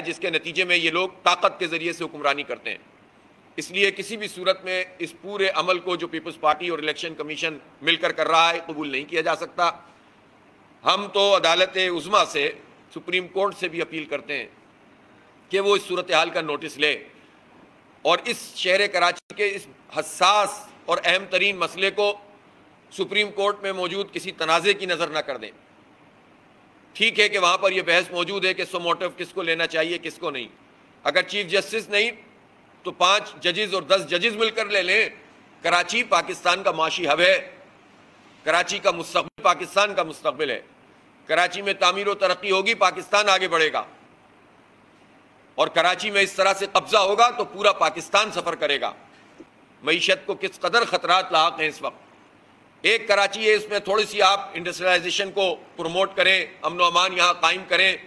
जिसके नतीजे में ये लोग ताकत के जरिए से हुक्मरानी करते हैं। इसलिए किसी भी सूरत में इस पूरे अमल को जो पीपल्स पार्टी और इलेक्शन कमीशन मिलकर कर रहा है कबूल नहीं किया जा सकता। हम तो अदालत उज़्मा से, सुप्रीम कोर्ट से भी अपील करते हैं कि वो इस सूरत हाल का नोटिस ले और इस शहर कराची के इस हसास और अहम तरीन मसले को सुप्रीम कोर्ट में मौजूद किसी तनाज़े की नज़र न कर दें। ठीक है कि वहाँ पर यह बहस मौजूद है कि सो मोटिव किसको लेना चाहिए किसको नहीं। अगर चीफ जस्टिस नहीं तो 5 जजेस और 10 जजेस मिलकर ले लें। कराची पाकिस्तान का माशी हब है, कराची का मुस्तकबिल पाकिस्तान का मुस्तकबिल है। कराची में तामीर और तरक्की होगी, पाकिस्तान आगे बढ़ेगा, और कराची में इस तरह से कब्जा होगा तो पूरा पाकिस्तान सफ़र करेगा। मईशत को किस कदर ख़तरात लाक हैं इस वक्त। एक कराची है, इसमें थोड़ी सी आप इंडस्ट्रियलाइजेशन को प्रमोट करें, अमन व अमान यहाँ कायम करें,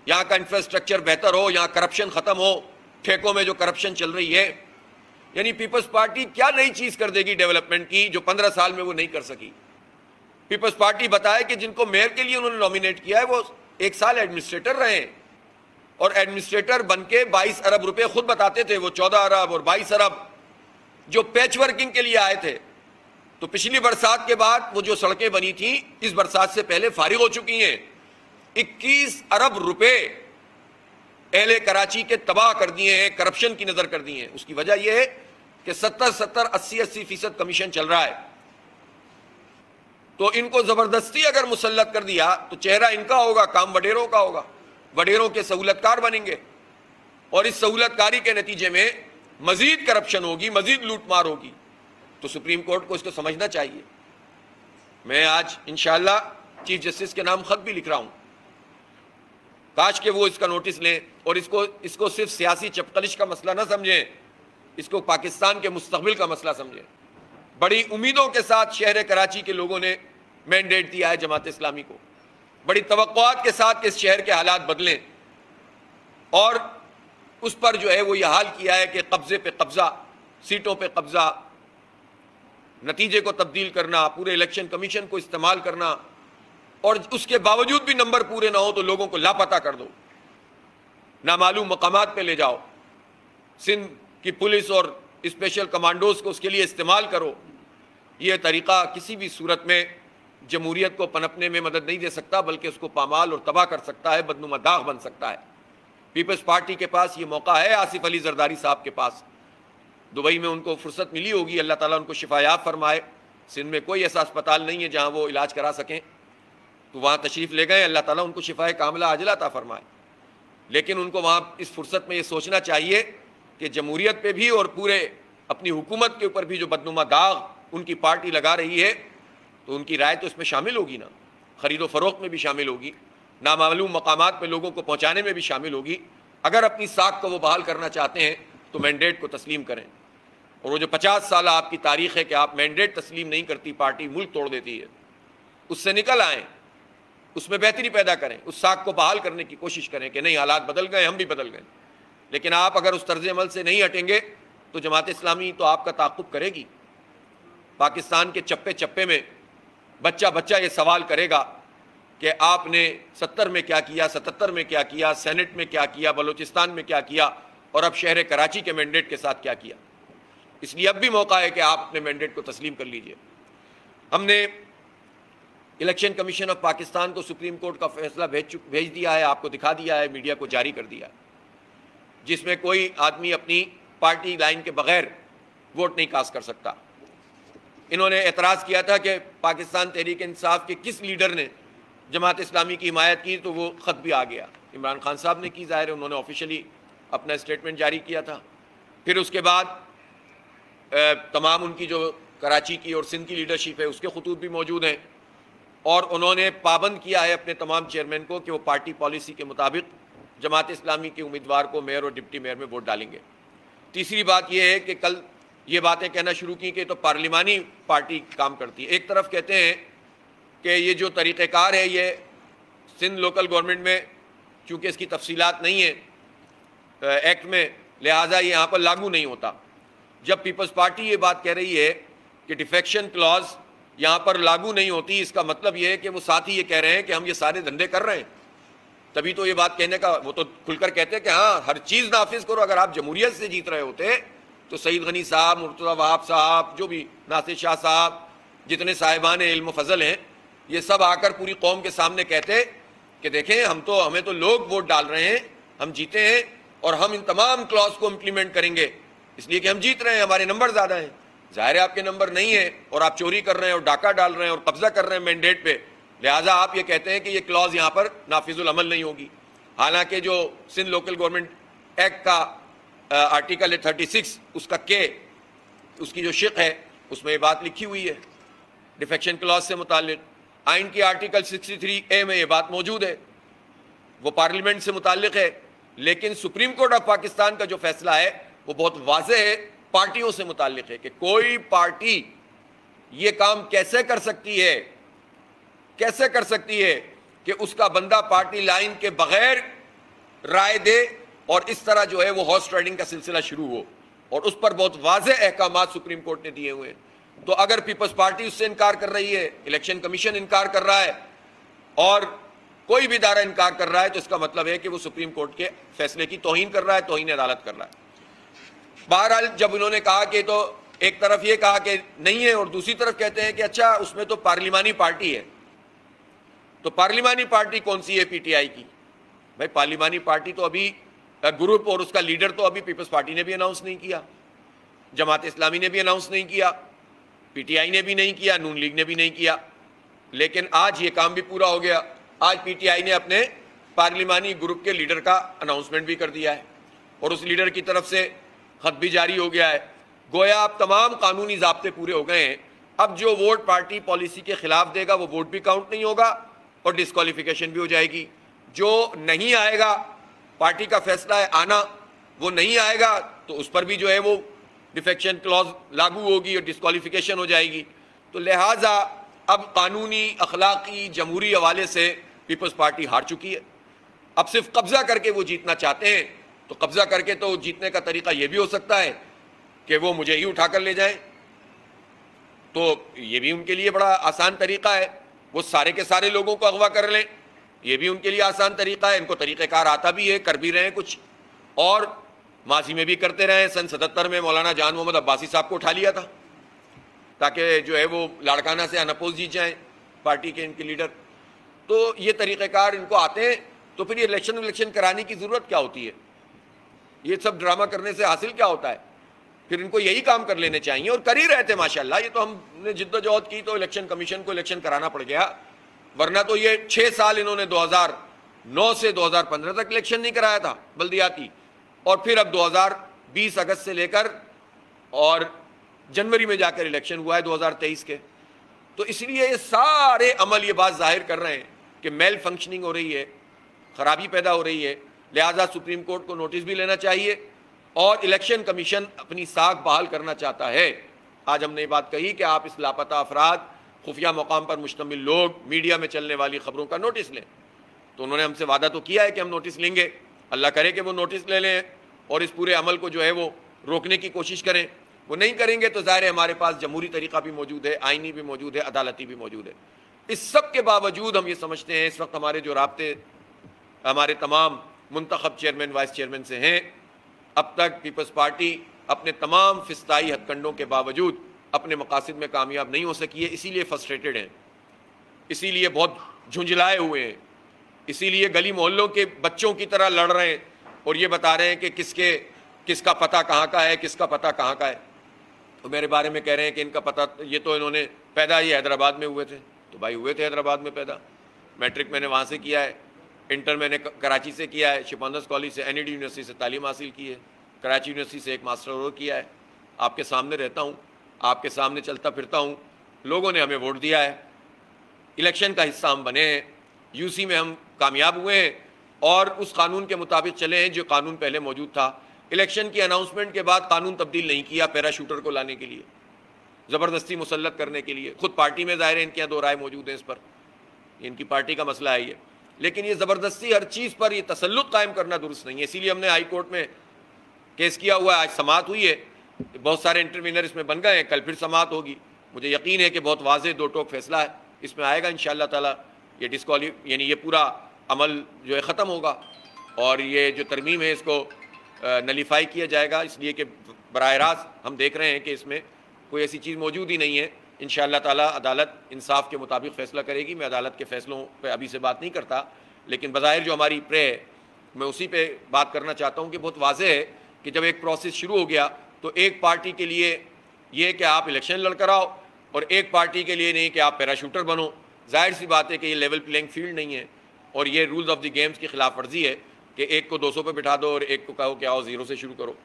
यहाँ का इंफ्रास्ट्रक्चर बेहतर हो, यहाँ करप्शन ख़त्म हो, ठेकों में जो करप्शन चल रही है। यानी पीपल्स पार्टी क्या नई चीज़ कर देगी डेवलपमेंट की जो 15 साल में वो नहीं कर सकी। पीपल्स पार्टी बताए कि जिनको मेयर के लिए उन्होंने नॉमिनेट किया है वो 1 साल एडमिनिस्ट्रेटर रहे हैं, और एडमिनिस्ट्रेटर बन के 22 अरब रुपये खुद बताते थे, वो 14 अरब और 22 अरब जो पैच वर्किंग के लिए आए थे। तो पिछली बरसात के बाद वो जो सड़कें बनी थी इस बरसात से पहले फारिग हो चुकी हैं। 21 अरब रुपए अहले कराची के तबाह कर दिए हैं, करप्शन की नजर कर दिए हैं। उसकी वजह यह है कि 70-70, 80-80% कमीशन चल रहा है। तो इनको जबरदस्ती अगर मुसल्लत कर दिया तो चेहरा इनका होगा, काम वडेरों का होगा, वडेरों के सहूलतकार बनेंगे, और इस सहूलतकारी के नतीजे में मजीद करप्शन होगी, मजीद लूटमार होगी। तो सुप्रीम कोर्ट को इसको समझना चाहिए। मैं आज इंशाअल्लाह चीफ जस्टिस के नाम खत भी लिख रहा हूं, काश के वो इसका नोटिस लें और इसको सिर्फ सियासी चपकलिश का मसला ना समझें, इसको पाकिस्तान के मुस्तकबिल का मसला समझें। बड़ी उम्मीदों के साथ शहर कराची के लोगों ने मैंडेट दिया है जमात इस्लामी को, बड़ी तवक्कुआत के साथ कि इस शहर के हालात बदलें, और उस पर जो है वो ये हाल किया है कि कब्जे पे कब्जा, सीटों पे कब्जा, नतीजे को तब्दील करना, पूरे इलेक्शन कमीशन को इस्तेमाल करना, और उसके बावजूद भी नंबर पूरे ना हो तो लोगों को लापता कर दो, नामालूम मकामात पे ले जाओ, सिंध की पुलिस और स्पेशल कमांडोज को उसके लिए इस्तेमाल करो। ये तरीक़ा किसी भी सूरत में जमहूरियत को पनपने में मदद नहीं दे सकता, बल्कि उसको पामाल और तबाह कर सकता है, बदनुमा दाग बन सकता है। पीपल्स पार्टी के पास ये मौका है, आसिफ अली जरदारी साहब के पास। दुबई में उनको फुर्सत मिली होगी, अल्लाह ताला उनको शिफायाब फरमाए। सिंध में कोई ऐसा अस्पताल नहीं है जहाँ वो इलाज करा सकें, तो वहाँ तशरीफ़ ले गए, अल्लाह ताला उनको शिफाए कामिला आजिला अता फरमाए। लेकिन उनको वहाँ इस फुर्सत में ये सोचना चाहिए कि जमहूरियत पे भी और पूरे अपनी हुकूमत के ऊपर भी जो बदनुमा दाग उनकी पार्टी लगा रही है, तो उनकी राय तो इसमें शामिल होगी ना, ख़रीदो फ़रोख्त में भी शामिल होगी, नामालूम मकामात पे लोगों को पहुँचाने में भी शामिल होगी। अगर अपनी साख को वो बहाल करना चाहते हैं तो मैंडेट को तस्लीम करें, और वो जो 50 साल आपकी तारीख़ है कि आप मैंडेट तस्लीम नहीं करती पार्टी, मुल्क तोड़ देती है, उससे निकल आएँ, उसमें बेहतरी पैदा करें, उस साख को बहाल करने की कोशिश करें कि नहीं हालात बदल गए, हम भी बदल गए। लेकिन आप अगर उस तर्ज अमल से नहीं हटेंगे तो जमात इस्लामी तो आपका ताक़ुब करेगी। पाकिस्तान के चप्पे चप्पे में बच्चा बच्चा ये सवाल करेगा कि आपने 70 में क्या किया, 77 में क्या किया, सेनेट में क्या किया, बलूचिस्तान में क्या किया, और अब शहर कराची के मैंडेट के साथ क्या किया। इसलिए अब भी मौका है कि आप अपने मैंडेट को तस्लीम कर लीजिए। हमने इलेक्शन कमीशन ऑफ पाकिस्तान को सुप्रीम कोर्ट का फैसला भेज दिया है, आपको दिखा दिया है, मीडिया को जारी कर दिया है, जिसमें कोई आदमी अपनी पार्टी लाइन के बगैर वोट नहीं कास्ट कर सकता। इन्होंने एतराज़ किया था कि पाकिस्तान तहरीक इंसाफ के किस लीडर ने जमात इस्लामी की हिमायत की, तो वो ख़त भी आ गया, इमरान खान साहब ने की, ज़ाहिर है उन्होंने ऑफिशियली अपना स्टेटमेंट जारी किया था। फिर उसके बाद तमाम उनकी जो कराची की और सिंध की लीडरशिप है उसके खतूत भी मौजूद हैं, और उन्होंने पाबंद किया है अपने तमाम चेयरमैन को कि वो पार्टी पॉलिसी के मुताबिक जमात इस्लामी के उम्मीदवार को मेयर और डिप्टी मेयर में वोट डालेंगे। तीसरी बात यह है कि कल ये बातें कहना शुरू की कि तो पार्लिमानी पार्टी काम करती है। एक तरफ कहते हैं कि ये जो तरीक़ेकार है ये सिंध लोकल गवर्नमेंट में चूँकि इसकी तफसीलात नहीं है एक्ट में, लिहाजा ये यहाँ पर लागू नहीं होता। जब पीपल्स पार्टी ये बात कह रही है कि डिफेक्शन क्लॉज यहाँ पर लागू नहीं होती, इसका मतलब ये है कि वो साथ ही ये कह रहे हैं कि हम ये सारे धंधे कर रहे हैं। तभी तो ये बात कहने का, वो तो खुलकर कहते हैं कि हाँ हर चीज़ नाफिज करो। अगर आप जमहूरियत से जीत रहे होते तो सईद गनी साहब, मुर्तज़ा वहाब साहब, जो भी नासिर शाह साहब, जितने साहिबान इल्म फजल हैं, ये सब आकर पूरी कौम के सामने कहते कि देखें हमें तो लोग वोट डाल रहे हैं, हम जीते हैं और हम इन तमाम क्लॉज को इम्प्लीमेंट करेंगे इसलिए कि हम जीत रहे हैं, हमारे नंबर ज़्यादा हैं। ज़ाहिर है आपके नंबर नहीं है और आप चोरी कर रहे हैं और डाका डाल रहे हैं और कब्जा कर रहे हैं मैंडेट पे, लिहाजा आप ये कहते हैं कि ये क्लॉज यहाँ पर नाफिजुल अमल नहीं होगी। हालांकि जो सिंध लोकल गवर्नमेंट एक्ट का आर्टिकल 36 उसकी जो शिक है उसमें ये बात लिखी हुई है डिफेक्शन क्लॉज से मुताल्लिक। आइन की आर्टिकल 63A में ये बात मौजूद है, वो पार्लियामेंट से मुताल्लिक है। लेकिन सुप्रीम कोर्ट ऑफ पाकिस्तान का जो फैसला है वो बहुत वाज़ेह है, पार्टियों से मुताल्लिक है कि कोई पार्टी ये काम कैसे कर सकती है कि उसका बंदा पार्टी लाइन के बगैर राय दे और इस तरह जो है वो हॉर्स राइडिंग का सिलसिला शुरू हो, और उस पर बहुत वाज़ेह अहकामात सुप्रीम कोर्ट ने दिए हुए हैं। तो अगर पीपल्स पार्टी उससे इनकार कर रही है, इलेक्शन कमीशन इनकार कर रहा है और कोई भी इदारा इनकार कर रहा है, तो इसका मतलब है कि वो सुप्रीम कोर्ट के फैसले की तौहीन कर रहा है, तौहीन अदालत कर रहा है। बहरहाल जब उन्होंने कहा कि, तो एक तरफ ये कहा कि नहीं है और दूसरी तरफ कहते हैं कि अच्छा उसमें तो पार्लिमानी पार्टी है। तो पार्लिमानी पार्टी कौन सी है पीटीआई की? भाई पार्लिमानी पार्टी तो अभी ग्रुप और उसका लीडर तो अभी पीपल्स पार्टी ने भी अनाउंस नहीं किया, जमात इस्लामी ने भी अनाउंस नहीं किया, पीटीआई ने भी नहीं किया, नून लीग ने भी नहीं किया। लेकिन आज ये काम भी पूरा हो गया, आज पीटीआई ने अपने पार्लिमानी ग्रुप के लीडर का अनाउंसमेंट भी कर दिया है और उस लीडर की तरफ से खत भी जारी हो गया है। गोया अब तमाम कानूनी ज़ाब्ते पूरे हो गए हैं। अब जो वोट पार्टी पॉलिसी के खिलाफ देगा वो वोट भी काउंट नहीं होगा और डिस्क्वालिफिकेशन भी हो जाएगी। जो नहीं आएगा, पार्टी का फैसला है आना, वो नहीं आएगा तो उस पर भी जो है वो डिफेक्शन क्लॉज लागू होगी और डिस्क्वालिफिकेशन हो जाएगी। तो लिहाजा अब कानूनी, अखलाकी, जमहूरी हवाले से पीपल्स पार्टी हार चुकी है। अब सिर्फ कब्जा करके वो जीतना चाहते हैं, तो कब्जा करके तो जीतने का तरीका ये भी हो सकता है कि वो मुझे ही उठाकर ले जाएं, तो ये भी उनके लिए बड़ा आसान तरीका है। वो सारे के सारे लोगों को अगवा कर लें, ये भी उनके लिए आसान तरीका है। इनको तरीक़ेकार आता भी है, कर भी रहे हैं कुछ, और माजी में भी करते रहे। सन 77 में मौलाना जान मोहम्मद अब्बासी साहब को उठा लिया था ताकि जो है वो लाड़काना से अनअपोज जीत जाएं पार्टी के इनके लीडर। तो ये तरीक़ेकार इनको आते हैं, तो फिर ये इलेक्शन कराने की ज़रूरत क्या होती है? ये सब ड्रामा करने से हासिल क्या होता है? फिर इनको यही काम कर लेने चाहिए और कर ही रहे थे माशाल्लाह। ये तो हमने जिद्दोजहद की तो इलेक्शन कमीशन को इलेक्शन कराना पड़ गया, वरना तो ये 6 साल इन्होंने 2009 से 2015 तक इलेक्शन नहीं कराया था बल्दियाती, और फिर अब 2020 अगस्त से लेकर और जनवरी में जाकर इलेक्शन हुआ है 2023 के। तो इसलिए ये सारे अमल ये बात जाहिर कर रहे हैं कि मेल फंक्शनिंग हो रही है, खराबी पैदा हो रही है। लिहाजा सुप्रीम कोर्ट को नोटिस भी लेना चाहिए और इलेक्शन कमीशन अपनी साख बहाल करना चाहता है। आज हमने ये बात कही कि आप इस लापता अफराद, खुफिया मकाम पर मुश्तमिल लोग, मीडिया में चलने वाली खबरों का नोटिस लें। तो उन्होंने हमसे वादा तो किया है कि हम नोटिस लेंगे, अल्लाह करे कि वो नोटिस ले लें और इस पूरे अमल को जो है वो रोकने की कोशिश करें। वो नहीं करेंगे तो ज़ाहिर है हमारे पास जमहूरी तरीक़ा भी मौजूद है, आइनी भी मौजूद है, अदालती भी मौजूद है। इस सब के बावजूद हम ये समझते हैं इस वक्त हमारे जो राब्ते हमारे तमाम मुंतखब चेयरमैन, वाइस चेयरमैन से हैं, अब तक पीपल्स पार्टी अपने तमाम फिस्ताई हथकंडों के बावजूद अपने मकासद में कामयाब नहीं हो सकी है। इसीलिए फ्रस्ट्रेटेड हैं, इसीलिए बहुत झुंझलाए हुए हैं, इसीलिए गली मोहल्लों के बच्चों की तरह लड़ रहे हैं और ये बता रहे हैं कि किसका पता कहाँ का है, किसका पता कहाँ का है। तो मेरे बारे में कह रहे हैं कि इनका पता, ये तो इन्होंने पैदा ही हैदराबाद में हुए थे। तो भाई हुए थे हैदराबाद में पैदा, मैट्रिक मैंने वहाँ से किया है, इंटर मैंने कराची से किया है, शिपानस कॉलेज से, NED यूनिवर्सिटी से तालीम हासिल की है, कराची यूनिवर्सिटी से एक मास्टर और किया है। आपके सामने रहता हूँ, आपके सामने चलता फिरता हूँ, लोगों ने हमें वोट दिया है, इलेक्शन का हिस्सा हम बने हैं, UC में हम कामयाब हुए हैं और उस कानून के मुताबिक चले हैं जो कानून पहले मौजूद था। इलेक्शन की अनाउंसमेंट के बाद कानून तब्दील नहीं किया पैराशूटर को लाने के लिए, ज़बरदस्ती मुसल्लत करने के लिए। खुद पार्टी में ज़ाहिर है इनके यहाँ दो राय मौजूद है इस पर, इनकी पार्टी का मसला है ये, लेकिन ये ज़बरदस्ती हर चीज़ पर ये तसल्लुत कायम करना दुरुस्त नहीं है। इसीलिए हमने हाई कोर्ट में केस किया हुआ है, आज समाअत हुई है, बहुत सारे इंटरवीनर इसमें बन गए हैं, कल फिर समाअत होगी। मुझे यकीन है कि बहुत वाज़ेह दो टोक फैसला है इसमें आएगा इंशाअल्लाह ताला। ये यानी ये पूरा अमल जो है ख़त्म होगा और ये जो तरमीम है इसको नलीफाई किया जाएगा, इसलिए कि बराह रास्त हम देख रहे हैं कि इसमें कोई ऐसी चीज़ मौजूद ही नहीं है। इंशाअल्लाह ताला अदालत इंसाफ के मुताबिक फ़ैसला करेगी। मैं अदालत के फ़ैसलों पे अभी से बात नहीं करता, लेकिन बज़ाहिर जो हमारी प्रे है मैं उसी पे बात करना चाहता हूँ कि बहुत वाज़ेह है कि जब एक प्रोसेस शुरू हो गया तो एक पार्टी के लिए ये कि आप इलेक्शन लड़ कर आओ और एक पार्टी के लिए नहीं कि आप पैराशूटर बनो। जाहिर सी बात है कि ये लेवल प्लेइंग फील्ड नहीं है और ये रूल्स ऑफ द गेम्स की खिलाफ वर्जी है कि एक को 200 पे बिठा दो और एक को कहो कि आओ ज़ीरो से शुरू करो।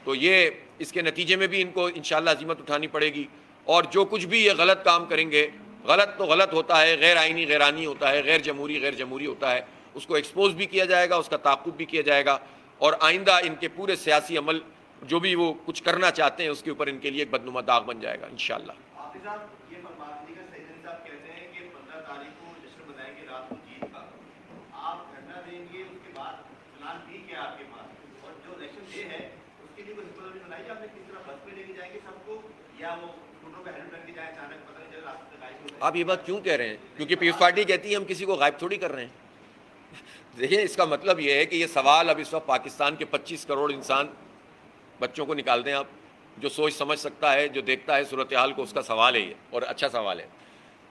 तो ये इसके नतीजे में भी इनको इंशाअल्लाह अज़ीमत उठानी पड़ेगी और जो कुछ भी ये गलत काम करेंगे, गलत तो गलत होता है, गैर आइनी गैरानी होता है, गैर जमहूरी होता है, उसको एक्सपोज भी किया जाएगा, उसका ताक़ुब भी किया जाएगा और आइंदा इनके पूरे सियासी अमल जो भी वो कुछ करना चाहते हैं उसके ऊपर इनके लिए एक बदनुमा दाग बन जाएगा इंशाअल्लाह। आप ये बात क्यों कह रहे हैं? क्योंकि पीपल्स पार्टी कहती है हम किसी को गायब थोड़ी कर रहे हैं। देखिए, इसका मतलब ये है कि ये सवाल अब इस वक्त पाकिस्तान के 25 करोड़ इंसान बच्चों को निकाल दें आप, जो सोच समझ सकता है, जो देखता है सूरत हाल को, उसका सवाल है ये और अच्छा सवाल है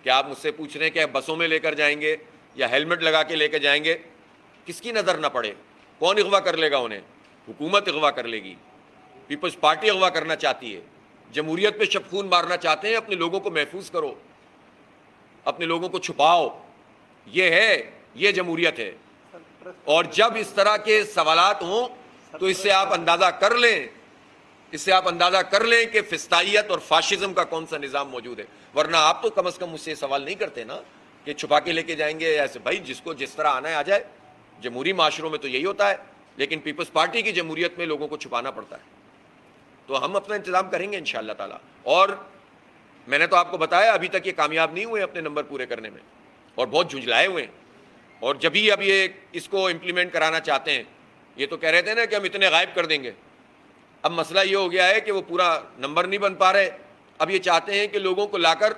कि आप मुझसे पूछ रहे हैं कि आप बसों में लेकर जाएंगे या हेलमेट लगा के लेकर जाएंगे, किसकी नज़र ना पड़े, कौन अगवा कर लेगा उन्हें? हुकूमत अगवा कर लेगी। पीपल्स पार्टी अगवा करना चाहती है, जमहूरियत पे शबखून मारना चाहते हैं। अपने लोगों को महफूज करो, अपने लोगों को छुपाओ, ये है, ये जमहूरियत है। और जब इस तरह के सवालात हों तो इससे आप अंदाज़ा कर लें कि फिस्ताइयत और फाशिज्म का कौन सा निज़ाम मौजूद है। वरना आप तो कम अज़ कम मुझसे सवाल नहीं करते ना कि छुपा के लेके जाएंगे ऐसे। भाई, जिसको जिस तरह आना है आ जाए। जमहूरी माशरों में तो यही होता है, लेकिन पीपल्स पार्टी की जमहूरियत में लोगों को छुपाना पड़ता है। तो हम अपना इंतज़ाम करेंगे इंशाअल्लाह ताला। और मैंने तो आपको बताया अभी तक ये कामयाब नहीं हुए अपने नंबर पूरे करने में और बहुत झुंझलाए हुए हैं। और जब ही अब ये इसको इम्प्लीमेंट कराना चाहते हैं, ये तो कह रहे थे ना कि हम इतने गायब कर देंगे। अब मसला ये हो गया है कि वो पूरा नंबर नहीं बन पा रहे। अब ये चाहते हैं कि लोगों को लाकर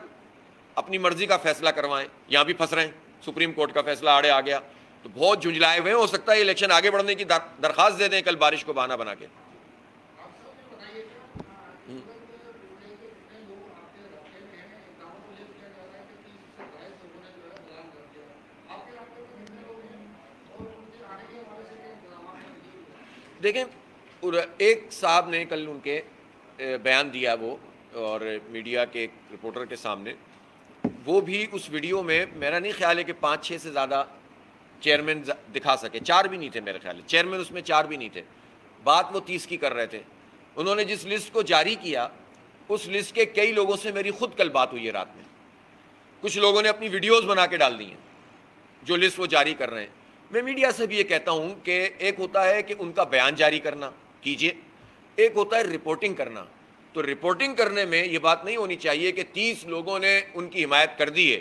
अपनी मर्जी का फैसला करवाएं। यहाँ भी फंस रहे हैं, सुप्रीम कोर्ट का फैसला आड़े आ गया तो बहुत झुंझलाए हुए हैं। हो सकता है इलेक्शन आगे बढ़ने की दरख्वास्त दे दें कल बारिश को बहाना बना के। देखें, एक साहब ने कल उनके बयान दिया वो, और मीडिया के एक रिपोर्टर के सामने, वो भी उस वीडियो में मेरा नहीं ख्याल है कि 5-6 से ज़्यादा चेयरमैन दिखा सके। 4 भी नहीं थे मेरे ख्याल है, चेयरमैन उसमें 4 भी नहीं थे। बात वो 30 की कर रहे थे। उन्होंने जिस लिस्ट को जारी किया उस लिस्ट के कई लोगों से मेरी खुद कल बात हुई है रात में। कुछ लोगों ने अपनी वीडियोज़ बना के डाल दी हैं जो लिस्ट वो जारी कर रहे हैं। मैं मीडिया से भी ये कहता हूँ कि एक होता है कि उनका बयान जारी करना कीजिए, एक होता है रिपोर्टिंग करना। तो रिपोर्टिंग करने में ये बात नहीं होनी चाहिए कि 30 लोगों ने उनकी हिमायत कर दी है।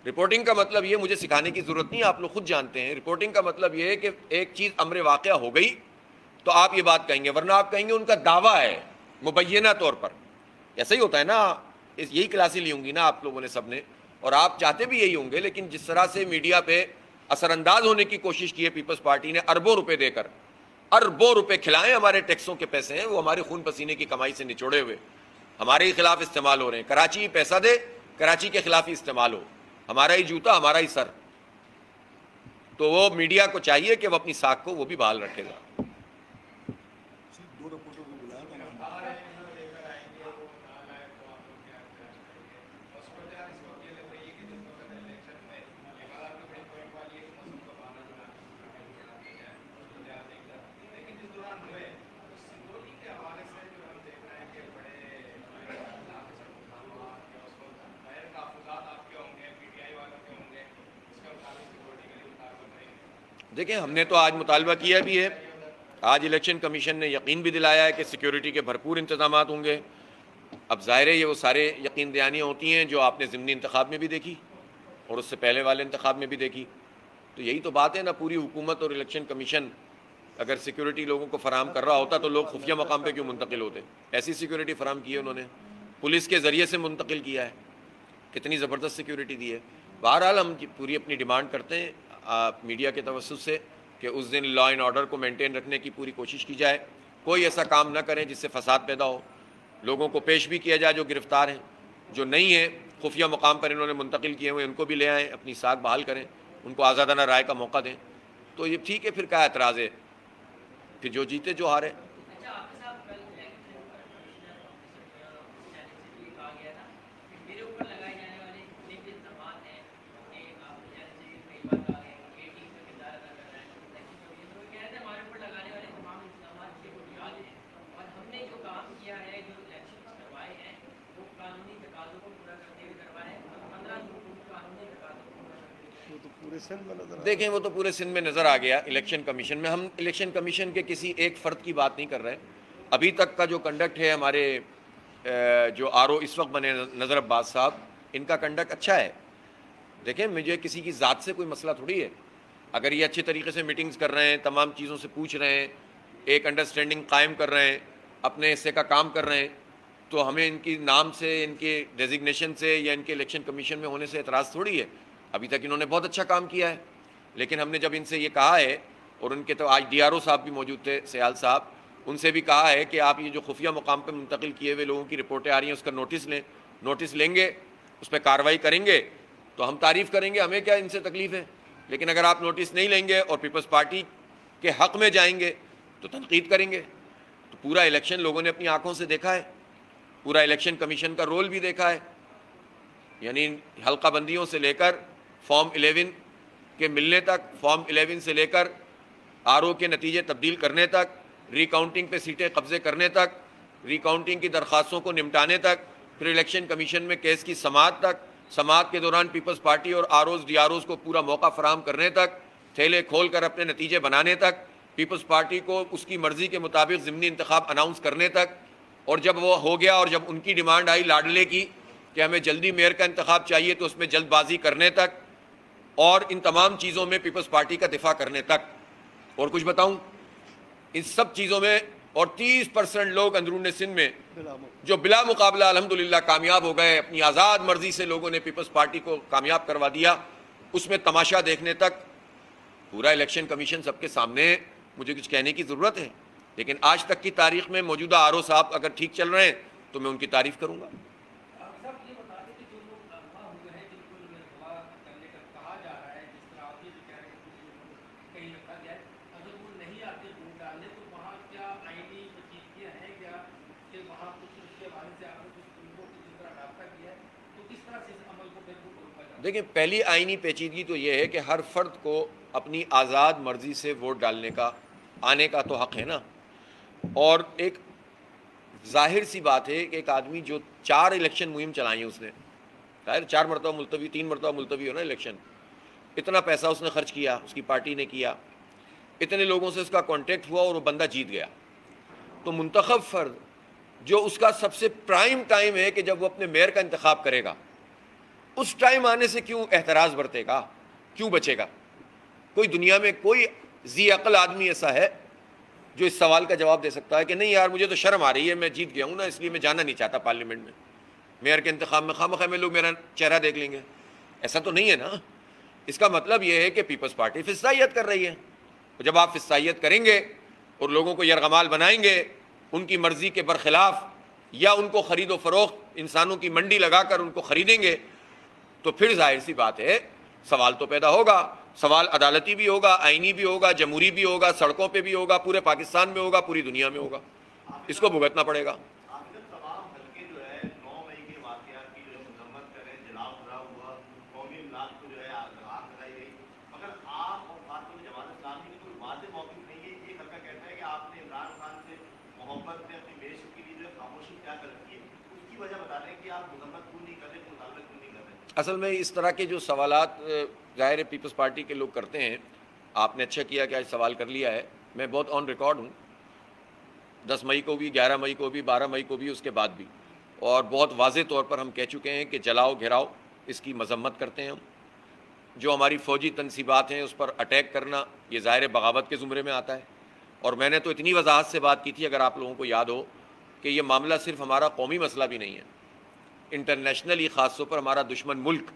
रिपोर्टिंग का मतलब ये, मुझे सिखाने की ज़रूरत नहीं, आप लोग खुद जानते हैं। रिपोर्टिंग का मतलब ये है कि एक चीज़ अमर वाक़या हो गई तो आप ये बात कहेंगे, वरना आप कहेंगे उनका दावा है मुबैना तौर पर। ऐसा ही होता है ना, यही क्लासें ली होंगी ना आप लोगों ने सब ने, और आप चाहते भी यही होंगे। लेकिन जिस तरह से मीडिया पे असरअंदाज होने की कोशिश की है पीपल्स पार्टी ने, अरबों रुपए देकर, अरबों रुपए खिलाएं, हमारे टैक्सों के पैसे हैं, वो हमारे खून पसीने की कमाई से निचोड़े हुए हमारे ही खिलाफ इस्तेमाल हो रहे हैं। कराची पैसा दे, कराची के खिलाफ ही इस्तेमाल हो, हमारा ही जूता हमारा ही सर। तो वो मीडिया को चाहिए कि वो अपनी साख को वो भी बहाल रखेगा। देखिए, हमने तो आज मुतालबा किया भी है। आज इलेक्शन कमीशन ने यकीन भी दिलाया है कि सिक्योरिटी के भरपूर इंतजाम होंगे। अब ज़ाहिर है ये वो सारे यकीन दहानियाँ होती हैं जो आपने ज़िमनी इंतखाब में भी देखी और उससे पहले वाले इंतखाब में भी देखी। तो यही तो बात है ना, पूरी हुकूमत और इलेक्शन कमीशन अगर सिक्योरिटी लोगों को फराम कर रहा होता तो लोग खुफिया मकाम पर क्यों मुंतकिल होते? ऐसी सिक्योरिटी फराम की है उन्होंने, पुलिस के ज़रिए से मुंतकिल किया है, कितनी ज़बरदस्त सिक्योरिटी दी है। बहरहाल हम पूरी अपनी डिमांड करते हैं, मीडिया के तवज्जुह से कि उस दिन लॉ एंड ऑर्डर को मेंटेन रखने की पूरी कोशिश की जाए, कोई ऐसा काम न करें जिससे फसाद पैदा हो, लोगों को पेश भी किया जाए जो गिरफ्तार हैं, जो नहीं है खुफिया मुकाम पर इन्होंने मुंतकिल किए हुए उनको भी ले आएँ, अपनी साख बहाल करें, उनको आज़ादाना राय का मौका दें, तो ये ठीक है। फिर क्या एतराज़ है, फिर जो जीते जो हारे। देखें, वो तो पूरे सिंध में नज़र आ गया इलेक्शन कमीशन में। हम इलेक्शन कमीशन के किसी एक फ़र्द की बात नहीं कर रहे। अभी तक का जो कंडक्ट है, हमारे जो आरओ इस वक्त बने नज़र अब्बास साहब, इनका कंडक्ट अच्छा है। देखें, मुझे किसी की ज़ात से कोई मसला थोड़ी है। अगर ये अच्छे तरीके से मीटिंग्स कर रहे हैं, तमाम चीज़ों से पूछ रहे हैं, एक अंडरस्टैंडिंग कायम कर रहे हैं, अपने हिस्से का काम कर रहे हैं, तो हमें इनकी नाम से, इनके डेजिग्नेशन से या इनके इलेक्शन कमीशन में होने से एतराज़ थोड़ी है। अभी तक इन्होंने बहुत अच्छा काम किया है, लेकिन हमने जब इनसे ये कहा है, और उनके तो आज DRO साहब भी मौजूद थे, सयाल साहब, उनसे भी कहा है कि आप ये जो खुफिया मुकाम पर मुंतकिल किए हुए लोगों की रिपोर्टें आ रही हैं उसका नोटिस लें, नोटिस लेंगे, उस पर कार्रवाई करेंगे तो हम तारीफ़ करेंगे, हमें क्या इनसे तकलीफ़ है। लेकिन अगर आप नोटिस नहीं लेंगे और पीपल्स पार्टी के हक़ में जाएंगे तो तनकीद करेंगे। तो पूरा इलेक्शन लोगों ने अपनी आँखों से देखा है, पूरा इलेक्शन कमीशन का रोल भी देखा है, यानी हल्का बंदियों से लेकर फॉर्म 11 के मिलने तक, फॉर्म 11 से लेकर RO के नतीजे तब्दील करने तक, रिकाउंटिंग पे सीटें कब्जे करने तक, रिकाउंटिंग की दरख्वास्तों को निपटाने तक, फिर इलेक्शन कमीशन में केस की समाअत तक, समाअत के दौरान पीपल्स पार्टी और ROs DROs को पूरा मौका फराहम करने तक, थैले खोल कर अपने नतीजे बनाने तक, पीपल्स पार्टी को उसकी मर्ज़ी के मुताबिक ज़िमनी इंतखाब अनाउंस करने तक, और जब वो हो गया और जब उनकी डिमांड आई लाडले की कि हमें जल्दी मेयर का इंतखाब चाहिए तो उसमें जल्दबाजी करने तक, और इन तमाम चीज़ों में पीपल्स पार्टी का दिफा करने तक। और कुछ बताऊं, इन सब चीज़ों में, और 30% लोग अंदरून सिंध में जो बिला मुकाबला अल्हम्दुलिल्लाह कामयाब हो गए, अपनी आज़ाद मर्जी से लोगों ने पीपल्स पार्टी को कामयाब करवा दिया, उसमें तमाशा देखने तक पूरा इलेक्शन कमीशन सबके सामने। मुझे कुछ कहने की ज़रूरत है, लेकिन आज तक की तारीख में मौजूदा RO साहब अगर ठीक चल रहे हैं तो मैं उनकी तारीफ़ करूँगा। देखिए, पहली आईनी पेचीदगी तो ये है कि हर फर्द को अपनी आज़ाद मर्ज़ी से वोट डालने का, आने का तो हक़ है ना। और एक जाहिर सी बात है कि एक आदमी जो 4 इलेक्शन मुहिम चलाई है उसने, शायद 4 मरतबा मुलतवी, 3 मरतबा मुलतवी हो ना इलेक्शन, इतना पैसा उसने खर्च किया, उसकी पार्टी ने किया, इतने लोगों से उसका कॉन्टेक्ट हुआ और वो बंदा जीत गया। तो मुंतखब फ़र्द जो उसका सबसे प्राइम टाइम है कि जब वो अपने मेयर का इंतखाब करेगा, उस टाइम आने से क्यों एहतराज़ बरतेगा, क्यों बचेगा? कोई दुनिया में कोई जी अक्ल आदमी ऐसा है जो इस सवाल का जवाब दे सकता है कि नहीं यार मुझे तो शर्म आ रही है, मैं जीत गया हूँ ना, इसलिए मैं जाना नहीं चाहता पार्लियामेंट में, मेयर के इंतखाब में खामखा में लोग मेरा चेहरा देख लेंगे? ऐसा तो नहीं है ना। इसका मतलब यह है कि पीपल्स पार्टी फिस्साइयत कर रही है। तो जब आप फिस्साइयत करेंगे और लोगों को यरगमाल बनाएंगे उनकी मर्ज़ी के बरखिलाफ़, या उनको ख़रीदो फ़रोख्त इंसानों की मंडी लगाकर उनको ख़रीदेंगे, तो फिर जाहिर सी बात है सवाल तो पैदा होगा। सवाल अदालती भी होगा, आईनी भी होगा, जमहूरी भी होगा, सड़कों पे भी होगा, पूरे पाकिस्तान में होगा, पूरी दुनिया में होगा। इसको भुगतना पड़ेगा। असल में इस तरह के जो सवालात ज़ाहिर है पीपल्स पार्टी के लोग करते हैं, आपने अच्छा किया कि आज सवाल कर लिया है। मैं बहुत ऑन रिकॉर्ड हूँ, 10 मई को भी, 11 मई को भी, 12 मई को भी, उसके बाद भी, और बहुत वाज़े तौर पर हम कह चुके हैं कि जलाओ घेराव इसकी मजम्मत करते हैं हम। जो हमारी फ़ौजी तनसीबात हैं उस पर अटैक करना, ये ज़ाहिर बगावत के ज़ुमरे में आता है। और मैंने तो इतनी वजाहत से बात की थी, अगर आप लोगों को याद हो, कि ये मामला सिर्फ हमारा कौमी मसला भी नहीं है, इंटरनेशनली ख़ास तौर पर हमारा दुश्मन मुल्क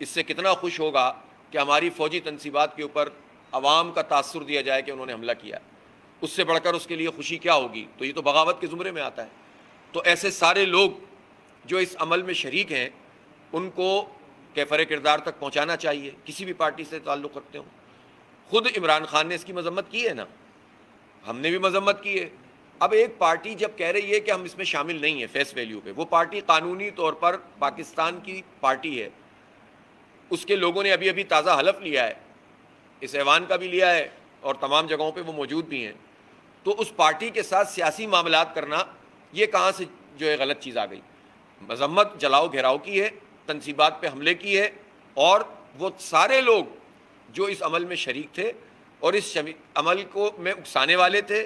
इससे कितना खुश होगा कि हमारी फ़ौजी तनसीबात के ऊपर अवाम का तासुर दिया जाए कि उन्होंने हमला किया, उससे बढ़कर उसके लिए खुशी क्या होगी? तो ये तो बगावत के ज़ुमरे में आता है। तो ऐसे सारे लोग जो इस अमल में शरीक हैं उनको कैफर किरदार तक पहुँचाना चाहिए, किसी भी पार्टी से ताल्लुक़ रखते हों। ख़ुद इमरान खान ने इसकी मजम्मत की है ना, हमने भी मजम्मत की है। अब एक पार्टी जब कह रही है कि हम इसमें शामिल नहीं है फेस वैल्यू पे, वो पार्टी कानूनी तौर पर पाकिस्तान की पार्टी है, उसके लोगों ने अभी अभी ताज़ा हलफ लिया है, इस ऐवान का भी लिया है और तमाम जगहों पे वो मौजूद भी हैं। तो उस पार्टी के साथ सियासी मामलात करना ये कहाँ से जो है गलत चीज़ आ गई? मजम्मत जलाओ घेराव की है, तनसीबात पे हमले की है, और वो सारे लोग जो इस अमल में शरीक थे और इस अमल को में उकसाने वाले थे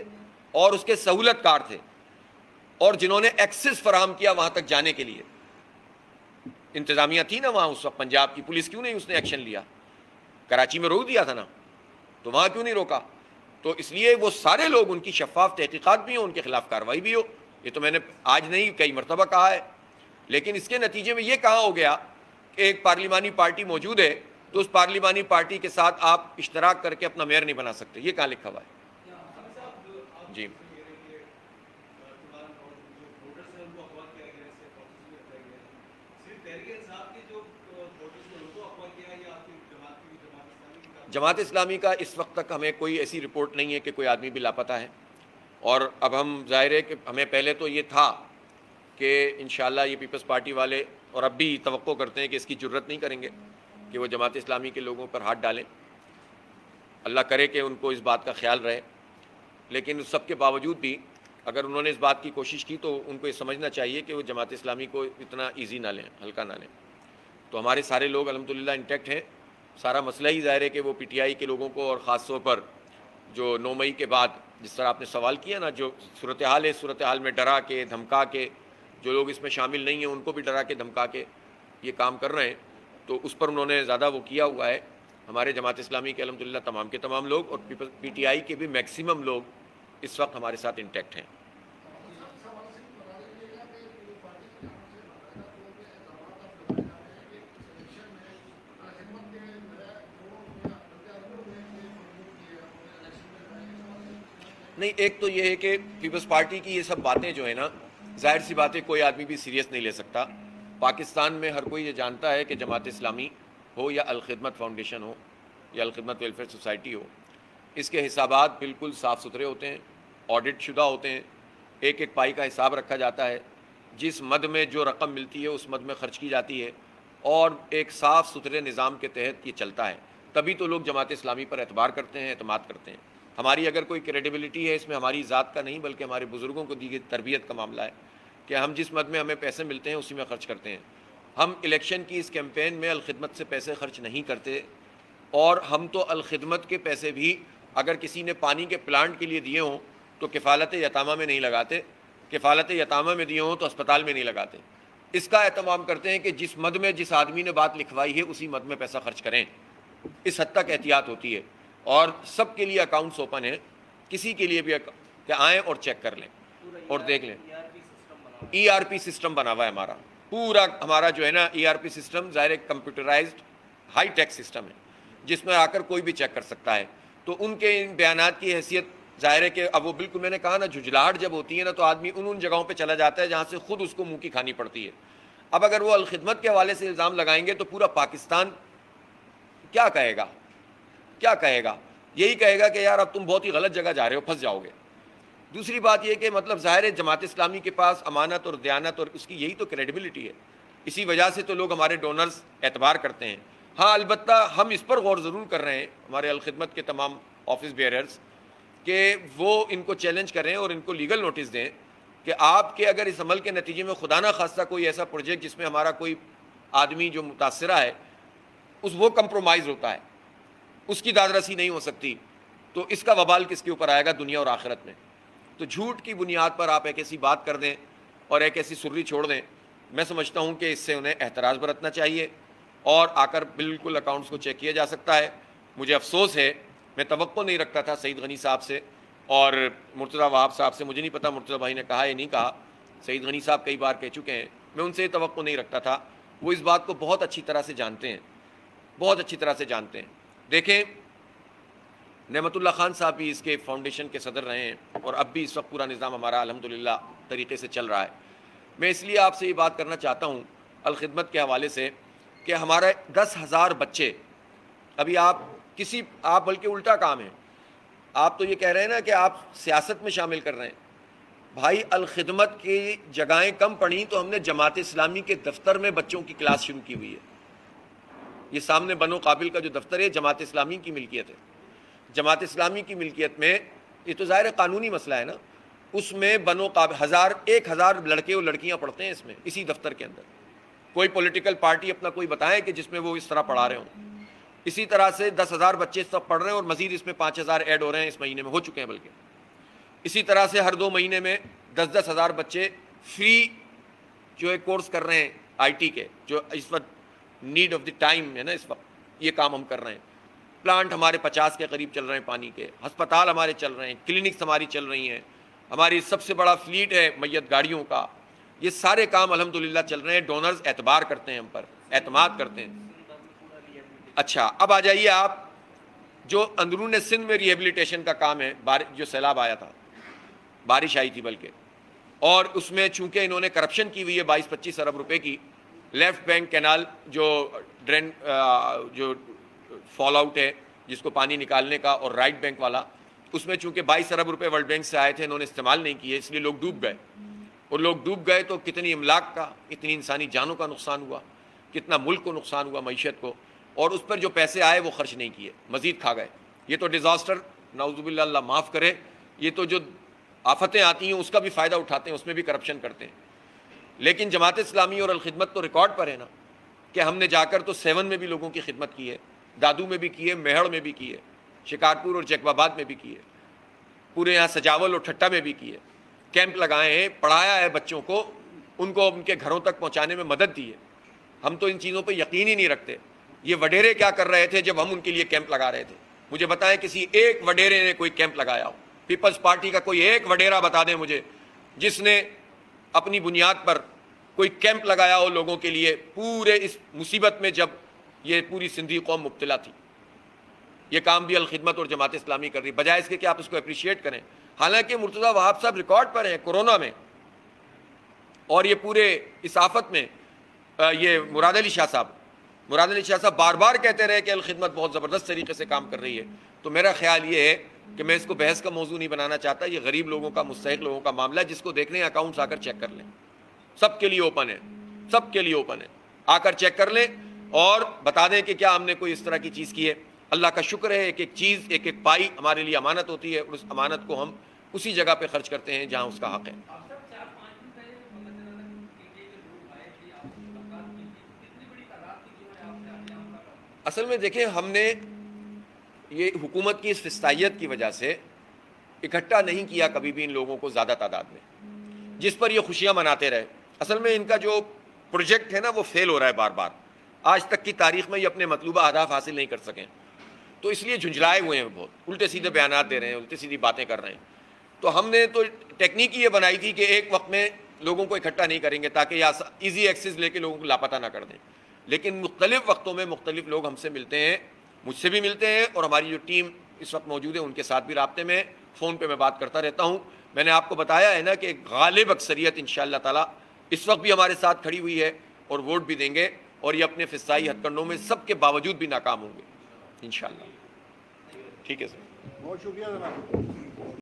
और उसके सहूलतकार थे और जिन्होंने एक्सेस फराहम किया वहाँ तक जाने के लिए। इंतज़ामिया थी ना वहाँ उस वक्त, पंजाब की पुलिस क्यों नहीं उसने एक्शन लिया? कराची में रोक दिया था ना, तो वहाँ क्यों नहीं रोका? तो इसलिए वो सारे लोग, उनकी शफाफ तहकीकात भी हो, उनके खिलाफ कार्रवाई भी हो। ये तो मैंने आज नहीं कई मरतबा कहा है। लेकिन इसके नतीजे में ये कहाँ हो गया कि एक पार्लिमानी पार्टी मौजूद है तो उस पार्लिमानी पार्टी के साथ आप इश्तराक करके अपना मेयर नहीं बना सकते? ये कहाँ लिखा हुआ है? जी जमात इस्लामी का इस वक्त तक हमें कोई ऐसी रिपोर्ट नहीं है कि कोई आदमी भी लापता है। और अब हम ज़ाहिर है कि हमें पहले तो ये था कि इंशाअल्लाह ये पीपल्स पार्टी वाले, और अब भी तवक्को करते हैं कि इसकी जुर्रत नहीं करेंगे कि वो जमात इस्लामी के लोगों पर हाथ डालें। अल्लाह करे कि उनको इस बात का ख्याल रहे। लेकिन सब के बावजूद भी अगर उन्होंने इस बात की कोशिश की तो उनको ये समझना चाहिए कि वो जमात इस्लामी को इतना ईजी ना लें, हल्का ना लें। तो हमारे सारे लोग अल्हम्दुलिल्लाह इंटैक्ट हैं। सारा मसला ही ज़ाहिर है कि वो पीटीआई के लोगों को, और ख़ास तौर पर जो 9 मई के बाद जिस तरह आपने सवाल किया ना, जो सूरत हाल है, सूरत हाल में डरा के धमका के जो लोग इसमें शामिल नहीं हैं उनको भी डरा के धमका के ये काम कर रहे हैं, तो उस पर उन्होंने ज़्यादा वो किया हुआ है। हमारे जमात इस्लामी के अल्हम्दुलिल्लाह तमाम के तमाम लोग और पीटीआई के भी मैक्सिमम लोग इस वक्त हमारे साथ इंटैक्ट हैं। नहीं, एक तो ये है कि पीपल्स पार्टी की ये सब बातें जो है ना, जाहिर सी बातें कोई आदमी भी सीरियस नहीं ले सकता। पाकिस्तान में हर कोई ये जानता है कि जमात इस्लामी हो या अल-खिदमत फाउंडेशन हो या अल-खिदमत वेलफेयर सोसाइटी हो, इसके हिसाबात बिल्कुल साफ़ सुथरे होते हैं, ऑडिट शुदा होते हैं, एक एक पाई का हिसाब रखा जाता है, जिस मद में जो रकम मिलती है उस मद में ख़र्च की जाती है, और एक साफ़ सुथरे निज़ाम के तहत ये चलता है। तभी तो लोग जमात इस्लामी पर एतबार करते हैं, एतमाद करते हैं। हमारी अगर कोई क्रेडिबिलिटी है इसमें, हमारी ज़ात का नहीं बल्कि हमारे बुज़ुर्गों को दी गई तरबियत का मामला है कि हम जिस मद में हमें पैसे मिलते हैं उसी में ख़र्च करते हैं। हम इलेक्शन की इस कैंपेन में अल-खिदमत से पैसे खर्च नहीं करते, और हम तो अल-खिदमत के पैसे भी अगर किसी ने पानी के प्लांट के लिए दिए हों तो किफ़ालत यतामा में नहीं लगाते, किफ़ालत यतामा में दिए हों तो अस्पताल में नहीं लगाते। इसका एहतमाम करते हैं कि जिस मद में जिस आदमी ने बात लिखवाई है उसी मद में पैसा खर्च करें। इस हद तक एहतियात होती है, और सब के लिए अकाउंट्स ओपन है, किसी के लिए भी कि आएँ और चेक कर लें और देख लें। ERP सिस्टम बना हुआ है हमारा, पूरा हमारा जो है ना ERP सिस्टम ज़ाहिर कंप्यूटराइज्ड हाई टेक सिस्टम है जिसमें आकर कोई भी चेक कर सकता है। तो उनके इन बयानात की हैसियत ज़ाहिर है कि अब वो बिल्कुल, मैंने कहा ना, झुझलाहट जब होती है ना तो आदमी उन जगहों पे चला जाता है जहाँ से खुद उसको मुँह की खानी पड़ती है। अब अगर वो अल-खिदमत के हवाले से इल्ज़ाम लगाएंगे तो पूरा पाकिस्तान क्या कहेगा, क्या कहेगा? यही कहेगा कि यार अब तुम बहुत ही गलत जगह जा रहे हो, फंस जाओगे। दूसरी बात यह कि मतलब ज़ाहिर है जमात इस्लामी के पास अमानत और दयानत और उसकी यही तो क्रेडिबिलिटी है, इसी वजह से तो लोग हमारे डोनर्स एतबार करते हैं। हाँ, अलबत्ता हम इस पर गौर ज़रूर कर रहे हैं, हमारे अल-खिदमत के तमाम ऑफिस बेयरर्स, कि वो इनको चैलेंज करें और इनको लीगल नोटिस दें कि आपके अगर इस अमल के नतीजे में खुदा ना खास्ता कोई ऐसा प्रोजेक्ट जिसमें हमारा कोई आदमी जो मुतासरा है वो कंप्रोमाइज़ होता है, उसकी दादरसी नहीं हो सकती, तो इसका वबाल किसके ऊपर आएगा दुनिया और आखिरत में? तो झूठ की बुनियाद पर आप एक ऐसी बात कर दें और एक ऐसी सुर्री छोड़ दें, मैं समझता हूँ कि इससे उन्हें एहतराज़ बरतना चाहिए और आकर बिल्कुल अकाउंट्स को चेक किया जा सकता है। मुझे अफसोस है, मैं तवक्को नहीं रखता था सईद गनी साहब से और मुर्तज़ा वहाब साहब से, मुझे नहीं पता मुर्तज़ा भाई ने कहा या नहीं कहा, सईद गनी साहब कई बार कह चुके हैं, मैं उनसे तवक्को नहीं रखता था, वो इस बात को बहुत अच्छी तरह से जानते हैं बहुत अच्छी तरह से जानते हैं। देखें, नेमतुल्लाह खान साहब भी इसके फाउंडेशन के सदर रहे हैं और अब भी इस वक्त पूरा निज़ाम हमारा अल्हम्दुलिल्लाह तरीके से चल रहा है। मैं इसलिए आपसे ये बात करना चाहता हूँ अल-खिदमत के हवाले से कि हमारे 10,000 बच्चे, अभी आप बल्कि उल्टा काम है, आप तो ये कह रहे हैं ना कि आप सियासत में शामिल कर रहे हैं। भाई, अल-खिदमत की जगहें कम पड़ी तो हमने जमात इस्लामी के दफ्तर में बच्चों की क्लास शुरू की हुई है। ये सामने बनो काबिल का जो दफ्तर है जमात इस्लामी की मिल्कियत है। जमात इस्लामी की मिल्कियत में ये तो ज़ाहिर कानूनी मसला है ना, उसमें बनो काबिल 1,000 लड़के और लड़कियां पढ़ते हैं इसमें, इसी दफ्तर के अंदर। कोई पॉलिटिकल पार्टी अपना कोई बताए कि जिसमें वो इस तरह पढ़ा रहे हों। इसी तरह से 10,000 बच्चे सब पढ़ रहे हैं और मजीद इसमें 5,000 ऐड हो रहे हैं, इस महीने में हो चुके हैं बल्कि। इसी तरह से हर 2 महीने में 10-10 हज़ार बच्चे फ्री जो है कोर्स कर रहे हैं IT के, जो इस वक्त नीड ऑफ द टाइम है ना, इस वक्त ये काम हम कर रहे हैं। प्लांट हमारे 50 के करीब चल रहे हैं पानी के, अस्पताल हमारे चल रहे हैं, क्लिनिक्स हमारी चल रही हैं, हमारी सबसे बड़ा फ्लीट है मैयत गाड़ियों का। ये सारे काम अल्हम्दुलिल्लाह चल रहे हैं। डोनर्स एतबार करते हैं, हम पर एतमाद करते हैं। अच्छा, अब आ जाइए आप, जो अंदरून सिंध में रिहेबिलिटेशन का काम है, जो सैलाब आया था, बारिश आई थी बल्कि, और उसमें चूंकि इन्होंने करप्शन की हुई है 22-25 अरब रुपए की। लेफ्ट बैंक कैनाल जो ड्रेन जो फॉल आउट है जिसको पानी निकालने का, और राइट बैंक वाला, उसमें चूंकि 22 अरब रुपए वर्ल्ड बैंक से आए थे, इन्होंने इस्तेमाल नहीं किए, इसलिए लोग डूब गए। और लोग डूब गए तो कितनी इमलाक का, इतनी इंसानी जानों का नुकसान हुआ, कितना मुल्क को नुकसान हुआ, मईशत को, और उस पर जो पैसे आए वो खर्च नहीं किए, मजीद खा गए। ये तो डिज़ास्टर, नाउज़ुबिल्लाह, अल्लाह माफ़ करे, ये तो जो आफतें आती हैं उसका भी फ़ायदा उठाते हैं, उसमें भी करप्शन करते हैं। लेकिन जमात इस्लामी और अल-खिदमत तो रिकॉर्ड पर है ना, कि हमने जाकर तो 7 में भी लोगों की खिदमत की है, दादू में भी की है, मेहड़ में भी की है, शिकारपुर और जैकबाबाद में भी की है, पूरे यहाँ सजावल और ठट्टा में भी की है। कैंप लगाए हैं, पढ़ाया है बच्चों को, उनको उनके घरों तक पहुँचाने में मदद दी है। हम तो इन चीज़ों पर यकीन ही नहीं रखते। ये वडेरे क्या कर रहे थे जब हम उनके लिए कैंप लगा रहे थे? मुझे बताएं किसी एक वडेरे ने कोई कैंप लगाया हो? पीपल्स पार्टी का कोई एक वडेरा बता दें मुझे जिसने अपनी बुनियाद पर कोई कैंप लगाया हो लोगों के लिए, पूरे इस मुसीबत में जब ये पूरी सिंधी कौम मुब्तला थी। ये काम भी अल-खिदमत और जमात इस्लामी कर रही, बजाय इसके कि आप उसको अप्रिशिएट करें। हालांकि मुर्तज़ा वहाब साहब रिकॉर्ड पर हैं कोरोना में, और ये पूरे इस आफत में ये मुराद अली शाह साहब बार बार कहते रहे कि अल-खिदमत बहुत ज़बरदस्त तरीके से काम कर रही है। तो मेरा ख्याल ये है कि मैं इसको बहस का मौजू नहीं बनाना चाहता। ये गरीब लोगों का, मुस्तहिक लोगों का मामला है, जिसको देखने अकाउंट्स आकर चेक कर लें, सबके लिए ओपन है, सबके लिए ओपन है। आकर चेक कर लें और बता दें कि क्या हमने कोई इस तरह की चीज़ की है। अल्लाह का शुक्र है, एक एक चीज़, एक एक पाई हमारे लिए अमानत होती है, और उस अमानत को हम उसी जगह पर खर्च करते हैं जहाँ उसका हक़ है। असल में देखें, हमने ये हुकूमत की इस फिस्तायत की वजह से इकट्ठा नहीं किया कभी भी इन लोगों को ज़्यादा तादाद में, जिस पर ये खुशियाँ मनाते रहे। असल में इनका जो प्रोजेक्ट है ना, वो फेल हो रहा है बार बार। आज तक की तारीख में ये अपने मतलूबा अहदाफ हासिल नहीं कर सकें, तो इसलिए झुंझलाए हुए हैं, बहुत उल्टे सीधे बयानात दे रहे हैं, उल्टी सीधी बातें कर रहे हैं। तो हमने तो टेक्निक ये बनाई थी कि एक वक्त में लोगों को इकट्ठा नहीं करेंगे ताकि ईजी एक्सेस लेके लोगों को लापता ना कर दें। लेकिन मुख्तलिफ वक्तों में मुख्तलिफ लोग हमसे मिलते हैं, मुझसे भी मिलते हैं, और हमारी जो टीम इस वक्त मौजूद है उनके साथ भी राब्ते में, फ़ोन पे मैं बात करता रहता हूँ। मैंने आपको बताया है ना कि गालिब अक्सरियत इंशाअल्लाह ताला इस वक्त भी हमारे साथ खड़ी हुई है और वोट भी देंगे, और ये अपने फिस्साई हथकंडों में सबके बावजूद भी नाकाम होंगे इंशाअल्लाह। ठीक है सर, बहुत शुक्रिया जनाब।